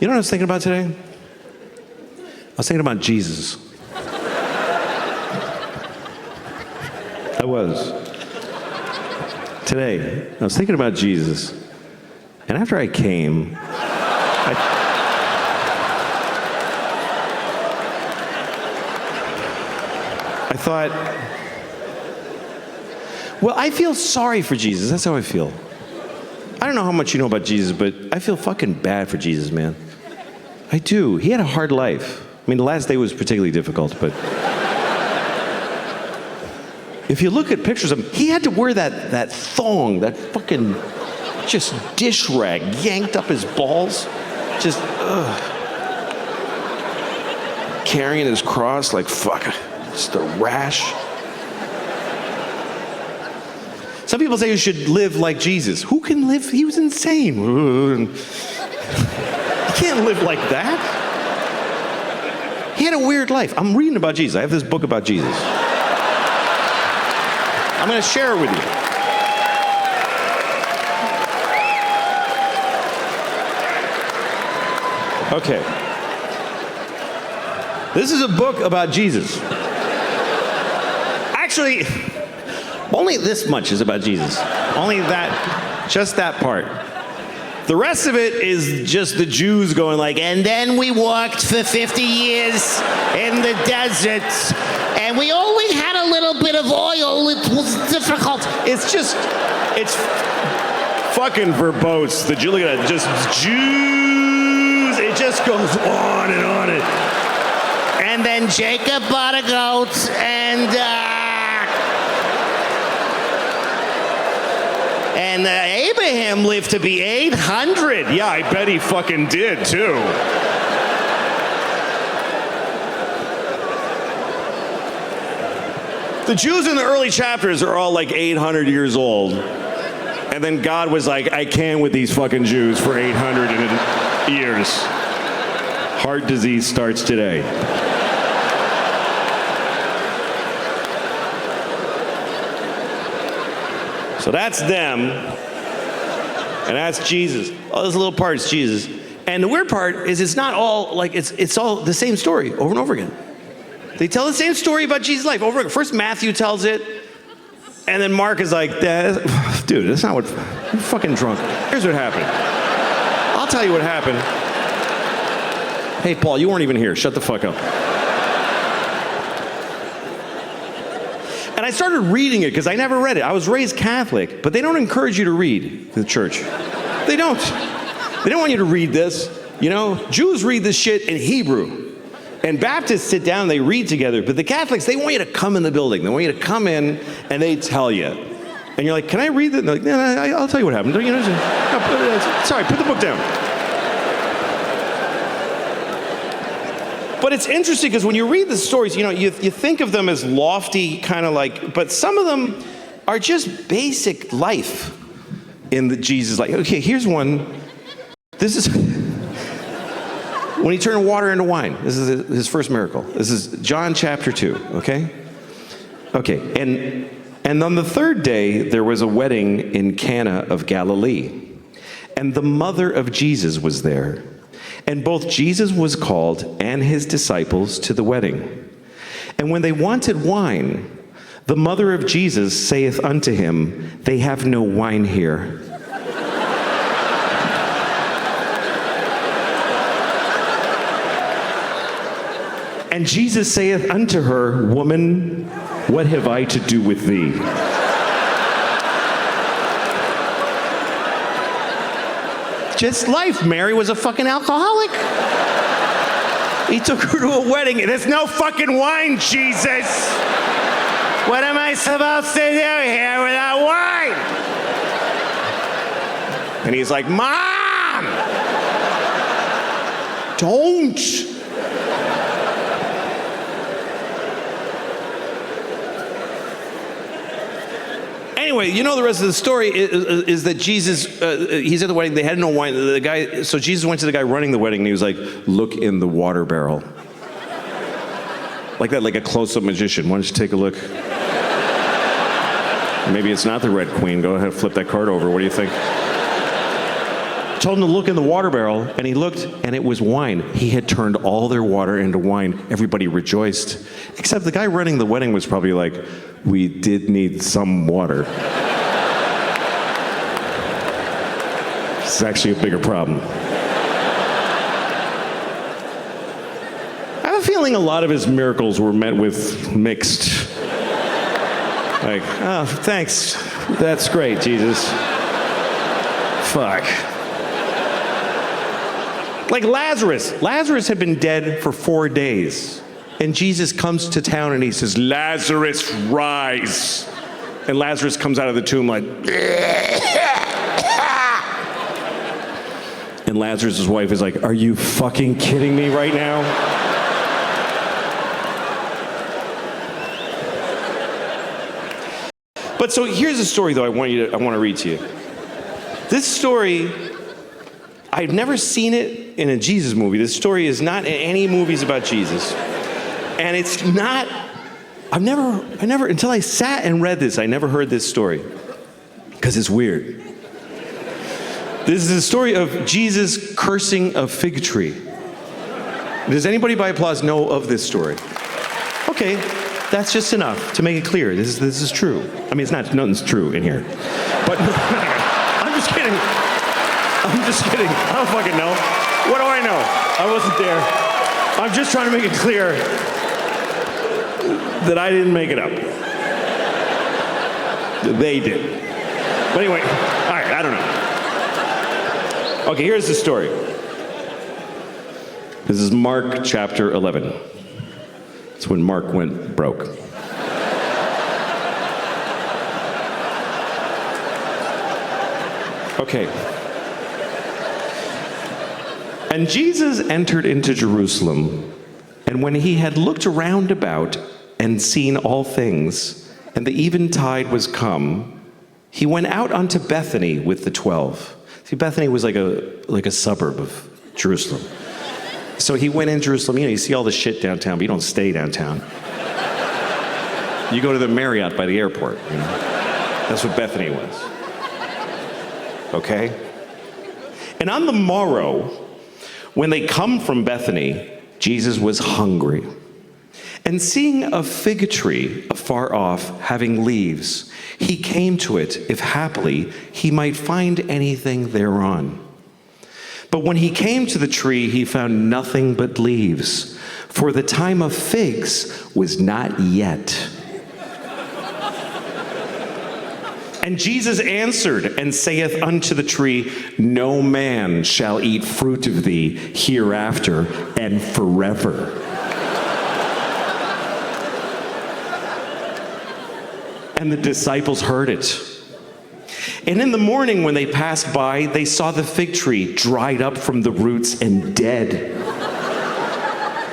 You know what I was thinking about today? I was thinking about Jesus. I was. Today, I was thinking about Jesus. And after I came, I thought, well, I feel sorry for Jesus. That's how I feel. I don't know how much you know about Jesus, but I feel fucking bad for Jesus, man. I do. He had a hard life. I mean, the last day was particularly difficult, but if you look at pictures of him, he had to wear that thong, that fucking just dish rag yanked up his balls. Just, carrying his cross like, fuck, just a rash. Some people say you should live like Jesus. Who can live? He was insane. You can't live like that. He had a weird life. I'm reading about Jesus. I have this book about Jesus. I'm going to share it with you. Okay. This is a book about Jesus. Actually, only this much is about Jesus. Only that, just that part. The rest of it is just the Jews going like, and then we walked for 50 years in the desert, and we only had a little bit of oil. It was difficult. It's fucking verbose. Look at that, just Jews. It just goes on and on. And then Jacob bought a goat, and Abraham lived to be 800. Yeah, I bet he fucking did, too. The Jews in the early chapters are all like 800 years old. And then God was like, I can with these fucking Jews for 800 years. Heart disease starts today. So that's them, and that's Jesus. All those little parts, Jesus. And the weird part is it's not all, like, it's all the same story over and over again. They tell the same story about Jesus' life over and over. First Matthew tells it, and then Mark is like, dude, that's not what, you're fucking drunk. Here's what happened. I'll tell you what happened. Hey, Paul, you weren't even here. Shut the fuck up. And I started reading it because I never read it. I was raised Catholic, but they don't encourage you to read the church. They don't. They don't want you to read this. You know, Jews read this shit in Hebrew. And Baptists sit down and they read together. But the Catholics, they want you to come in the building. They want you to come in and they tell you. And you're like, can I read it? And they're like, no, I'll tell you what happened. You know, sorry, put the book down. But it's interesting because when you read the stories, you know, you think of them as lofty, kind of like, but some of them are just basic life in the Jesus life. Okay, here's one. This is when he turned water into wine. This is his first miracle. This is John chapter 2, okay? Okay, and on the third day, there was a wedding in Cana of Galilee, and the mother of Jesus was there. And both Jesus was called and his disciples to the wedding. And when they wanted wine, the mother of Jesus saith unto him, they have no wine here. And Jesus saith unto her, woman, what have I to do with thee? Just life. Mary was a fucking alcoholic. He took her to a wedding. There's no fucking wine, Jesus. What am I supposed to do here without wine? And he's like, Mom! Don't! Anyway, you know the rest of the story is that Jesus, he's at the wedding, they had no wine. The guy, so Jesus went to the guy running the wedding and he was like, look in the water barrel. Like that, like a close-up magician. Why don't you take a look? Maybe it's not the Red Queen. Go ahead, flip that card over. What do you think? told him to look in the water barrel, and he looked, and it was wine. He had turned all their water into wine. Everybody rejoiced. Except the guy running the wedding was probably like, we did need some water. It's actually a bigger problem. I have a feeling a lot of his miracles were met with mixed. Like, oh, thanks. That's great, Jesus. Fuck. Like Lazarus. Lazarus had been dead for 4 days. And Jesus comes to town and he says, Lazarus, rise. And Lazarus comes out of the tomb like, and Lazarus' wife is like, are you fucking kidding me right now? But so here's a story, though, I want to read to you. This story, I've never seen it in a Jesus movie. This story is not in any movies about Jesus. And it's not, I never, until I sat and read this, I never heard this story. Because it's weird. This is the story of Jesus cursing a fig tree. Does anybody by applause know of this story? Okay, that's just enough to make it clear. This is true. I mean, it's not, nothing's true in here. But I'm just kidding. I'm just kidding. I don't fucking know. What do I know? I wasn't there. I'm just trying to make it clear that I didn't make it up. They did. But anyway, all right, I don't know. Okay, here's the story. This is Mark chapter 11. It's when Mark went broke. Okay. And Jesus entered into Jerusalem, and when he had looked around about and seen all things, and the eventide was come, he went out unto Bethany with the 12. See, Bethany was like a suburb of Jerusalem. So he went in Jerusalem. You know, you see all the shit downtown, but you don't stay downtown. You go to the Marriott by the airport. You know? That's what Bethany was. Okay? And on the morrow, when they come from Bethany, Jesus was hungry. And seeing a fig tree afar off, having leaves, he came to it, if haply he might find anything thereon. But when he came to the tree, he found nothing but leaves, for the time of figs was not yet. And Jesus answered and saith unto the tree, no man shall eat fruit of thee hereafter and forever. And the disciples heard it. And in the morning when they passed by, they saw the fig tree dried up from the roots and dead.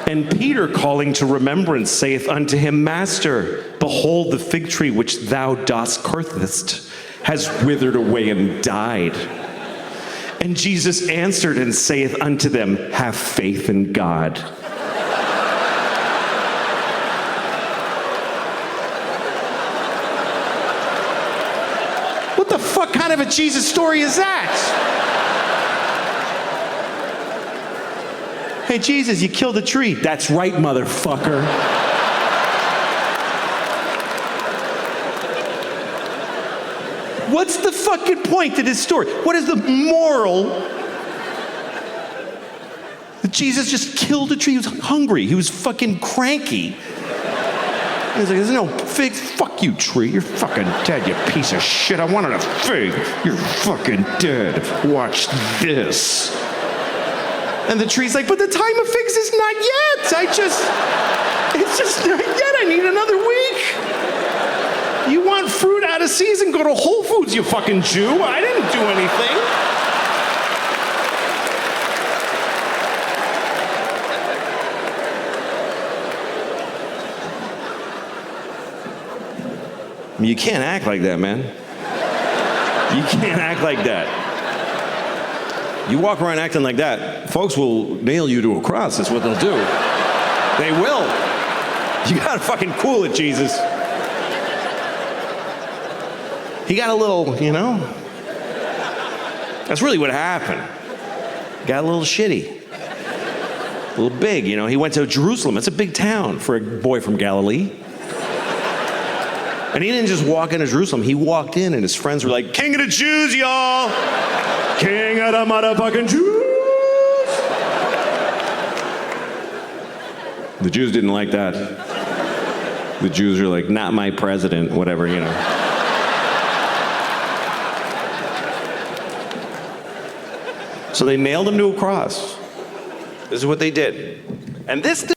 And Peter, calling to remembrance, saith unto him, Master, behold, the fig tree which thou dost cursest has withered away and died. And Jesus answered and saith unto them, have faith in God. What the fuck kind of a Jesus story is that? Hey, Jesus, you killed a tree. That's right, motherfucker. What's the fucking point to this story? What is the moral? That Jesus just killed a tree. He was hungry. He was fucking cranky. He was like, there's no figs. Fuck you, tree. You're fucking dead, you piece of shit. I wanted a fig. You're fucking dead. Watch this. And the tree's like, but the time of figs is not yet. It's just not yet. I need another week. You want fruit out of season? Go to Whole Foods, you fucking Jew. I didn't do anything. You can't act like that, man. You can't act like that. You walk around acting like that, folks will nail you to a cross. That's what they'll do. They will. You gotta fucking cool it, Jesus. He got a little, you know. That's really what happened. got a little shitty. A little big, you know. He went to Jerusalem. It's a big town for a boy from Galilee. And he didn't just walk into Jerusalem. He walked in, and his friends were like, "King of the Jews, y'all! King of the motherfucking Jews!" The Jews didn't like that. The Jews were like, "Not my president," whatever, you know. So they nailed him to a cross. This is what they did. And this